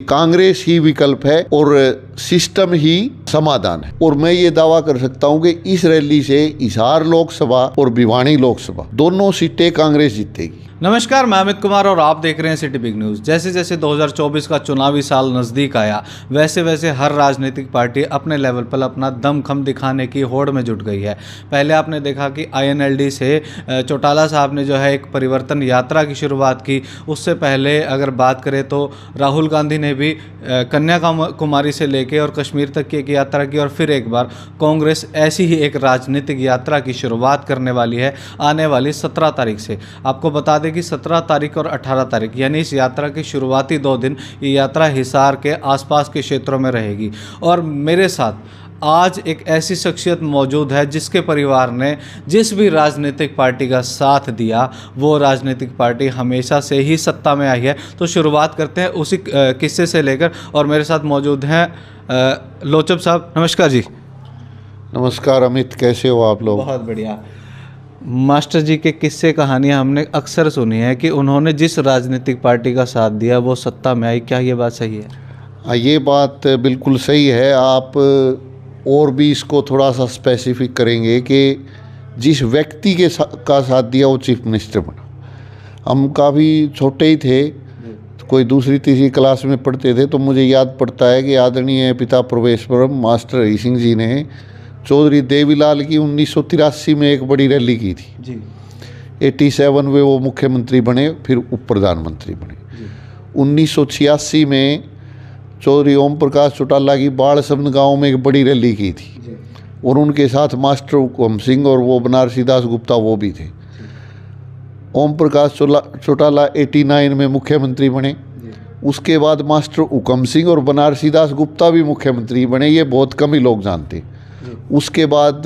कांग्रेस ही विकल्प है और सिस्टम ही समाधान है। और मैं ये दावा कर सकता हूं कि इस रैली से हिसार लोकसभा और भिवानी लोकसभा दोनों सीटें कांग्रेस जीतेगी। नमस्कार, मैं अमित कुमार और आप देख रहे हैं सिटी बिग न्यूज़। जैसे जैसे 2024 का चुनावी साल नज़दीक आया, वैसे वैसे हर राजनीतिक पार्टी अपने लेवल पर अपना दमखम दिखाने की होड़ में जुट गई है। पहले आपने देखा कि INLD से चौटाला साहब ने जो है एक परिवर्तन यात्रा की शुरुआत की। उससे पहले अगर बात करें तो राहुल गांधी ने भी कन्याकुमारी से लेके और कश्मीर तक की एक यात्रा की। और फिर एक बार कांग्रेस ऐसी ही एक राजनीतिक यात्रा की शुरुआत करने वाली है आने वाली 17 तारीख से। आपको बता दें कि 17 तारीख और 18 तारीख यानी इस यात्रा के शुरुआती 2 दिन ये यात्रा हिसार के आसपास के क्षेत्रों में रहेगी। और मेरे साथ आज एक ऐसी शख्सियत मौजूद है जिसके परिवार ने जिस भी राजनीतिक पार्टी का साथ दिया वो राजनीतिक पार्टी हमेशा से ही सत्ता में आई है। तो शुरुआत करते हैं उसी किस्से से लेकर। और मेरे साथ मौजूद हैं लोचब साहब। नमस्कार जी। नमस्कार अमित, कैसे हो आप लोग? बहुत बढ़िया। मास्टर जी के किस्से कहानियाँ हमने अक्सर सुनी है कि उन्होंने जिस राजनीतिक पार्टी का साथ दिया वो सत्ता में आई। क्या ये बात सही है? हाँ, ये बात बिल्कुल सही है। आप और भी इसको थोड़ा सा स्पेसिफिक करेंगे कि जिस व्यक्ति का साथ दिया वो चीफ मिनिस्टर बना। हम काफ़ी छोटे ही थे, कोई दूसरी तीसरी क्लास में पढ़ते थे, तो मुझे याद पड़ता है कि आदरणीय पिता प्रोफेसर मास्टर हरि सिंह जी ने चौधरी देवीलाल की 1983 में एक बड़ी रैली की थी जी। 87 में वो मुख्यमंत्री बने, फिर उप प्रधानमंत्री बने। 1986 में चौधरी ओम प्रकाश चौटाला की बाड़समंद गांव में एक बड़ी रैली की थी और उनके साथ मास्टर हुकम सिंह और वो बनारसी दास गुप्ता वो भी थे। ओम प्रकाश चौटाला 89 में मुख्यमंत्री बने। उसके बाद मास्टर हुकम सिंह और बनारसी दास गुप्ता भी मुख्यमंत्री बने, ये बहुत कम ही लोग जानते। उसके बाद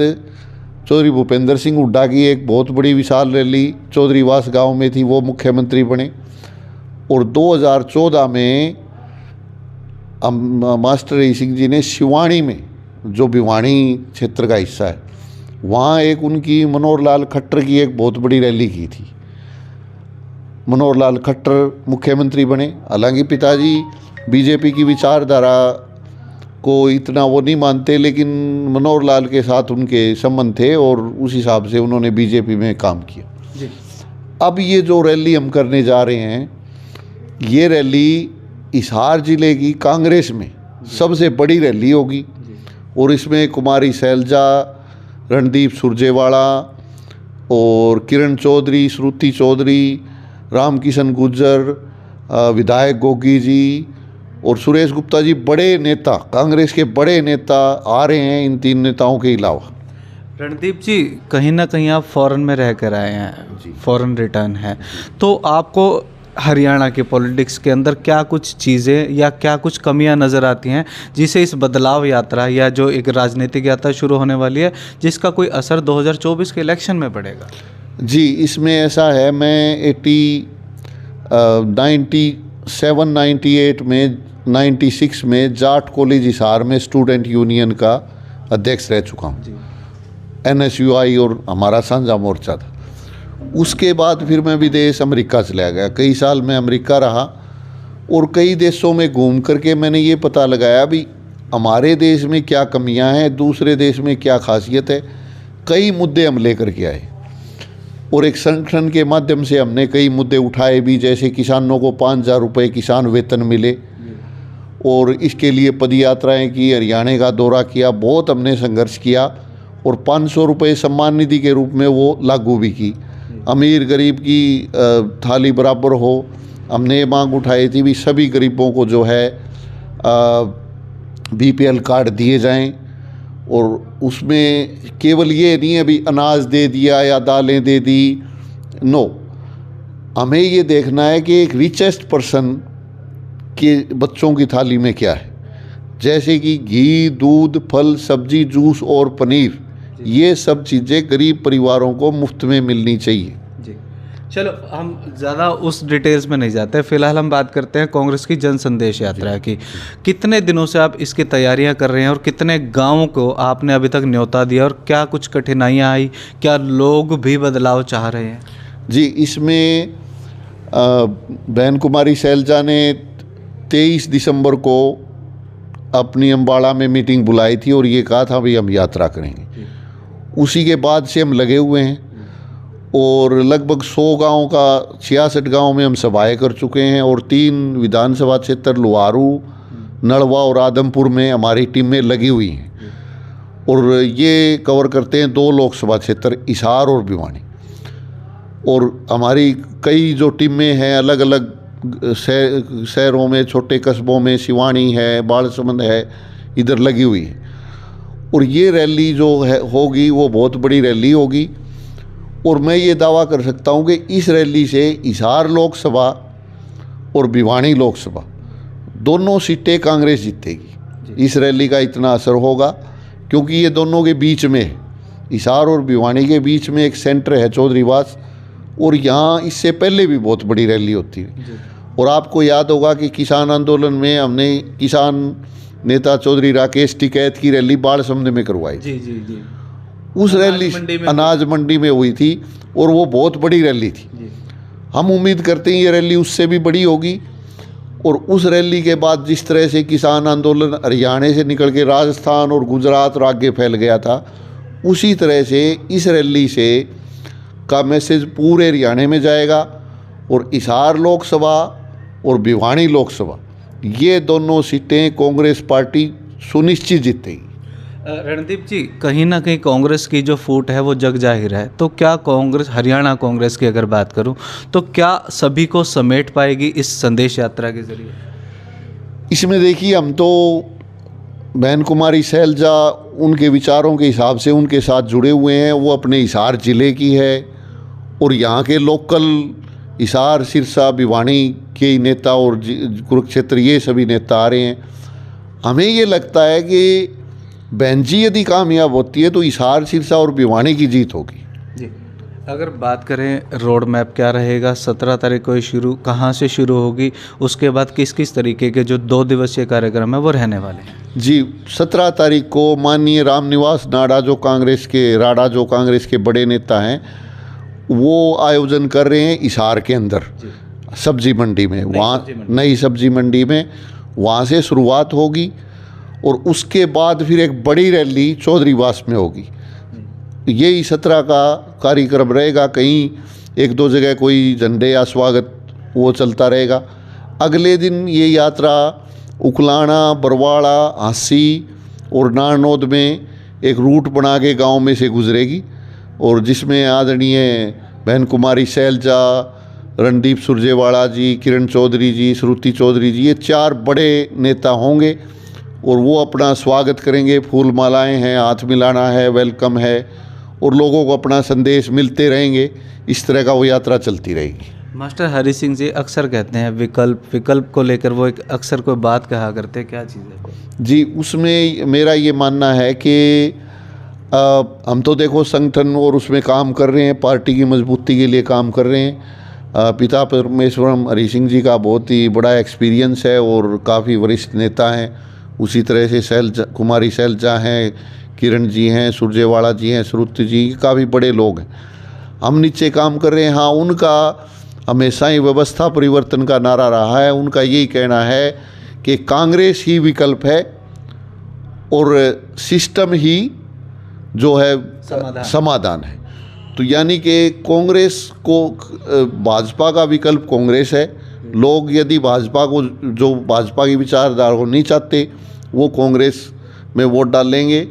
चौधरी भूपेंद्र सिंह हुड्डा की एक बहुत बड़ी विशाल रैली चौधरी वास गांव में थी, वो मुख्यमंत्री बने। और 2014 में मास्टर हरि सिंह जी ने शिवानी में, जो भिवानी क्षेत्र का हिस्सा है, वहाँ एक उनकी मनोहर लाल खट्टर की एक बहुत बड़ी रैली की थी। मनोहर लाल खट्टर मुख्यमंत्री बने। हालांकि पिताजी बीजेपी की विचारधारा को इतना वो नहीं मानते, लेकिन मनोहर लाल के साथ उनके संबंध थे और उस हिसाब से उन्होंने बीजेपी में काम किया जी। अब ये जो रैली हम करने जा रहे हैं, ये रैली हिसार जिले की कांग्रेस में सबसे बड़ी रैली होगी। और इसमें कुमारी शैलजा, रणदीप सुरजेवाला और किरण चौधरी, श्रुति चौधरी, रामकिशन गुर्जर, विधायक गोगी जी और सुरेश गुप्ता जी, बड़े नेता, कांग्रेस के बड़े नेता आ रहे हैं। इन 3 नेताओं के अलावा रणदीप जी, कहीं ना कहीं आप फॉरेन में रह कर आए हैं, फॉरेन रिटर्न है, तो आपको हरियाणा के पॉलिटिक्स के अंदर क्या कुछ चीज़ें या क्या कुछ कमियां नज़र आती हैं जिसे इस बदलाव यात्रा या जो एक राजनीतिक यात्रा शुरू होने वाली है जिसका कोई असर 2024 के इलेक्शन में पड़ेगा? जी, इसमें ऐसा है, मैं 97, 98 में, 96 में जाट कॉलेज हिसार में स्टूडेंट यूनियन का अध्यक्ष रह चुका हूँ। NSUI और हमारा साझा मोर्चा था। उसके बाद फिर मैं विदेश अमेरिका चला गया। कई साल मैं अमेरिका रहा और कई देशों में घूम करके मैंने ये पता लगाया भी हमारे देश में क्या कमियां हैं, दूसरे देश में क्या खासियत है। कई मुद्दे हम लेकर के आए और एक संगठन के माध्यम से हमने कई मुद्दे उठाए भी, जैसे किसानों को 5,000 रुपये किसान वेतन मिले और इसके लिए पदयात्राएँ की, हरियाणा का दौरा किया, बहुत हमने संघर्ष किया और 500 रुपये सम्मान निधि के रूप में वो लागू भी की। अमीर गरीब की थाली बराबर हो, हमने ये मांग उठाई थी भी सभी गरीबों को जो है BPL कार्ड दिए जाएं। और उसमें केवल ये नहीं है भी अनाज दे दिया या दालें दे दी, नो, हमें ये देखना है कि एक रिचेस्ट पर्सन के बच्चों की थाली में क्या है, जैसे कि घी, दूध, फल, सब्जी, जूस और पनीर, ये सब चीज़ें गरीब परिवारों को मुफ्त में मिलनी चाहिए जी। चलो, हम ज़्यादा उस डिटेल्स में नहीं जाते, फिलहाल हम बात करते हैं कांग्रेस की जन संदेश यात्रा की। कितने दिनों से आप इसकी तैयारियां कर रहे हैं और कितने गांवों को आपने अभी तक न्योता दिया और क्या कुछ कठिनाइयां आई, क्या लोग भी बदलाव चाह रहे हैं? जी, इसमें बहन कुमारी शैलजा ने 23 दिसंबर को अपनी अम्बाड़ा में मीटिंग बुलाई थी और ये कहा था भाई हम यात्रा करेंगे। उसी के बाद से हम लगे हुए हैं और लगभग 100 गाँव का 66 गाँव में हम सभाएँ कर चुके हैं और 3 विधानसभा क्षेत्र लुहारू, नड़वा और आदमपुर में हमारी टीमें लगी हुई हैं और ये कवर करते हैं 2 लोकसभा क्षेत्र हिसार और भिवानी। और हमारी कई जो टीमें हैं अलग अलग शहरों में, छोटे कस्बों में, सिवानी है, बालसमंद है, इधर लगी हुई है। और ये रैली जो है होगी वो बहुत बड़ी रैली होगी और मैं ये दावा कर सकता हूँ कि इस रैली से हिसार लोकसभा और भिवानी लोकसभा दोनों सीटें कांग्रेस जीतेगी। इस रैली का इतना असर होगा क्योंकि ये दोनों के बीच में है, हिसार और भिवानी के बीच में एक सेंटर है चौधरीवास, और यहाँ इससे पहले भी बहुत बड़ी रैली होती है। और आपको याद होगा कि किसान आंदोलन में हमने किसान नेता चौधरी राकेश टिकैत की रैली बालसमंद में करवाई। जी जी जी। उस रैली अनाज मंडी में हुई थी और वो बहुत बड़ी रैली थी। हम उम्मीद करते हैं ये रैली उससे भी बड़ी होगी। और उस रैली के बाद जिस तरह से किसान आंदोलन हरियाणा से निकल के राजस्थान और गुजरात और आगे फैल गया था, उसी तरह से इस रैली से का मैसेज पूरे हरियाणा में जाएगा और हिसार लोकसभा और भिवानी लोकसभा ये दोनों सीटें कांग्रेस पार्टी सुनिश्चित जीतेगी। रणदीप जी, कहीं ना कहीं कांग्रेस की जो फूट है वो जग जाहिर है, तो क्या कांग्रेस, हरियाणा कांग्रेस की अगर बात करूं, तो क्या सभी को समेट पाएगी इस संदेश यात्रा के जरिए? इसमें देखिए, हम तो बहन कुमारी सैलजा उनके विचारों के हिसाब से उनके साथ जुड़े हुए हैं। वो अपने हिसार ज़िले की है और यहाँ के लोकल हिसार, सिरसा, भिवानी के नेता और कुरुक्षेत्र ये सभी नेता आ रहे हैं। हमें ये लगता है कि बहन जी यदि कामयाब होती है तो हिसार, सिरसा और भिवानी की जीत होगी। जी, अगर बात करें रोड मैप क्या रहेगा, 17 तारीख को शुरू, कहाँ से शुरू होगी, उसके बाद किस किस तरीके के जो 2 दिवसीय कार्यक्रम है वो रहने वाले हैं? जी, 17 तारीख को माननीय रामनिवास नाडा जो कांग्रेस के बड़े नेता हैं वो आयोजन कर रहे हैं हिसार के अंदर सब्जी मंडी में, वहाँ नई सब्जी मंडी में, वहाँ से शुरुआत होगी और उसके बाद फिर एक बड़ी रैली चौधरीवास में होगी। यही 17 का कार्यक्रम रहेगा। कहीं 1-2 जगह कोई झंडे या स्वागत वो चलता रहेगा। अगले दिन ये यात्रा उकलाना, बरवाड़ा, हांसी और नारनौद में एक रूट बना के गाँव में से गुजरेगी और जिसमें आदरणीय बहन कुमारी सैलजा, रणदीप सुरजेवाला जी, किरण चौधरी जी, श्रुति चौधरी जी, ये 4 बड़े नेता होंगे और वो अपना स्वागत करेंगे। फूल मालाएं हैं, हाथ मिलाना है, वेलकम है और लोगों को अपना संदेश मिलते रहेंगे। इस तरह का वो यात्रा चलती रहेगी। मास्टर हरि सिंह जी अक्सर कहते हैं विकल्प को लेकर वो एक अक्सर कोई बात कहा करते हैं, क्या चीज़ है? जी, उसमें मेरा ये मानना है कि हम तो देखो संगठन और उसमें काम कर रहे हैं, पार्टी की मजबूती के लिए काम कर रहे हैं। पिता परमेश्वरम हरि सिंह जी का बहुत ही बड़ा एक्सपीरियंस है और काफ़ी वरिष्ठ नेता हैं। उसी तरह से कुमारी सैलजा हैं, किरण जी हैं, सुरजेवाला जी हैं, श्रुति जी, काफ़ी बड़े लोग हैं। हम नीचे काम कर रहे हैं। हाँ, उनका हमेशा ही व्यवस्था परिवर्तन का नारा रहा है। उनका यही कहना है कि कांग्रेस ही विकल्प है और सिस्टम ही जो है समाधान है। तो यानी कि कांग्रेस को, भाजपा का विकल्प कांग्रेस है। लोग यदि भाजपा को, जो भाजपा की विचारधारा को नहीं चाहते, वो कांग्रेस में वोट डालेंगे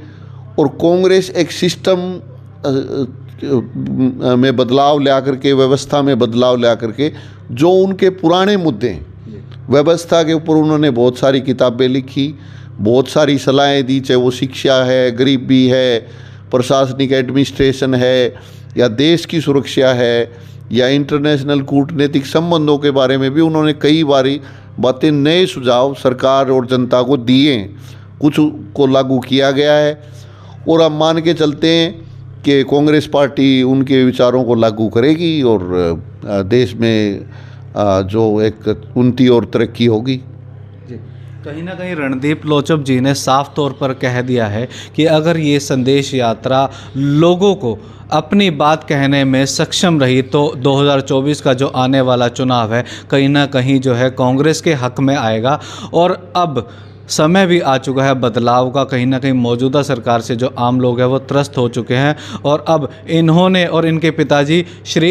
और कांग्रेस एक सिस्टम में बदलाव ला करके, व्यवस्था में बदलाव ला करके, जो उनके पुराने मुद्दे हैं व्यवस्था के ऊपर उन्होंने बहुत सारी किताबें लिखी, बहुत सारी सलाहें दी, चाहे वो शिक्षा है, गरीबी है, प्रशासनिक एडमिनिस्ट्रेशन है, या देश की सुरक्षा है, या इंटरनेशनल कूटनीतिक संबंधों के बारे में भी उन्होंने कई बारी बातें, नए सुझाव सरकार और जनता को दिए। कुछ को लागू किया गया है और अब मान के चलते हैं कि कांग्रेस पार्टी उनके विचारों को लागू करेगी और देश में जो एक उन्नति और तरक्की होगी। कहीं ना कहीं रणदीप लोचब जी ने साफ तौर पर कह दिया है कि अगर ये संदेश यात्रा लोगों को अपनी बात कहने में सक्षम रही तो 2024 का जो आने वाला चुनाव है कहीं ना कहीं जो है कांग्रेस के हक में आएगा। और अब समय भी आ चुका है बदलाव का। कहीं ना कहीं मौजूदा सरकार से जो आम लोग हैं वो त्रस्त हो चुके हैं और अब इन्होंने और इनके पिताजी श्री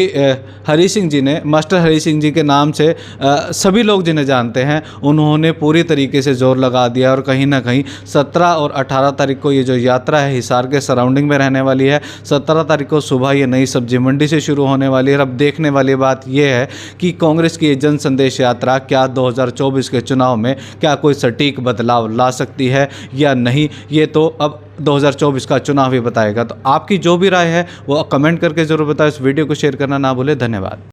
हरी सिंह जी ने, मास्टर हरी सिंह जी के नाम से सभी लोग जिन्हें जानते हैं, उन्होंने पूरी तरीके से जोर लगा दिया। और कहीं ना कहीं 17 और 18 तारीख को ये जो यात्रा है हिसार के सराउंडिंग में रहने वाली है। 17 तारीख को सुबह ये नई सब्जी मंडी से शुरू होने वाली है। अब देखने वाली बात यह है कि कांग्रेस की ये जन संदेश यात्रा क्या 2024 के चुनाव में क्या कोई सटीक बदलाव ला सकती है या नहीं, ये तो अब 2024 का चुनाव ही बताएगा। तो आपकी जो भी राय है वो कमेंट करके जरूर बताएं। इस वीडियो को शेयर करना ना भूलें। धन्यवाद।